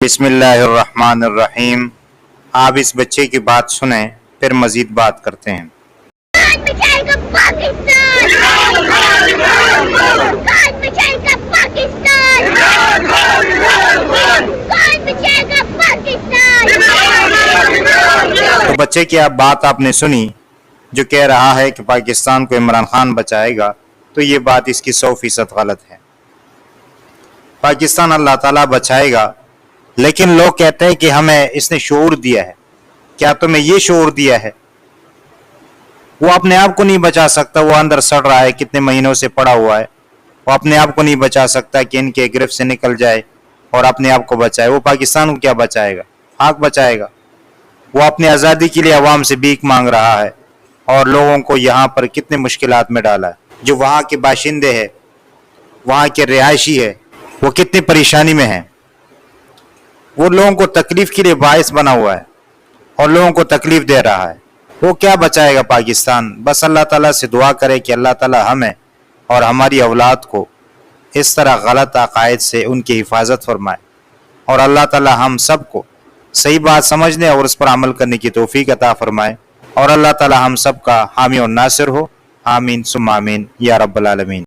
بسم اللہ الرحمن الرحیم۔ آپ اس بچے کی بات سنیں پھر مزید بات کرتے ہیں۔ تو بچے کی بات آپ نے سنی جو کہہ رہا ہے کہ پاکستان کو عمران خان بچائے گا، تو یہ بات اس کی 100% غلط ہے۔ پاکستان اللہ تعالیٰ بچائے گا، لیکن لوگ کہتے ہیں کہ ہمیں اس نے شعور دیا ہے۔ کیا تمہیں یہ شعور دیا ہے؟ وہ اپنے آپ کو نہیں بچا سکتا، وہ اندر سڑ رہا ہے، کتنے مہینوں سے پڑا ہوا ہے، وہ اپنے آپ کو نہیں بچا سکتا کہ ان کے گرفت سے نکل جائے اور اپنے آپ کو بچائے۔ وہ پاکستان کو کیا بچائے گا؟ خاک بچائے گا۔ وہ اپنی آزادی کے لیے عوام سے بھیک مانگ رہا ہے اور لوگوں کو یہاں پر کتنے مشکلات میں ڈالا ہے۔ جو وہاں کے باشندے ہیں، وہاں کے رہائشی ہے، وہ کتنی پریشانی میں ہیں۔ وہ لوگوں کو تکلیف کے لیے باعث بنا ہوا ہے اور لوگوں کو تکلیف دے رہا ہے۔ وہ کیا بچائے گا پاکستان؟ بس اللہ تعالیٰ سے دعا کرے کہ اللہ تعالیٰ ہمیں اور ہماری اولاد کو اس طرح غلط عقائد سے ان کی حفاظت فرمائے، اور اللہ تعالیٰ ہم سب کو صحیح بات سمجھنے اور اس پر عمل کرنے کی توفیق عطا فرمائے، اور اللہ تعالیٰ ہم سب کا حامی اور ناصر ہو۔ آمین ثم آمین یا رب العالمین۔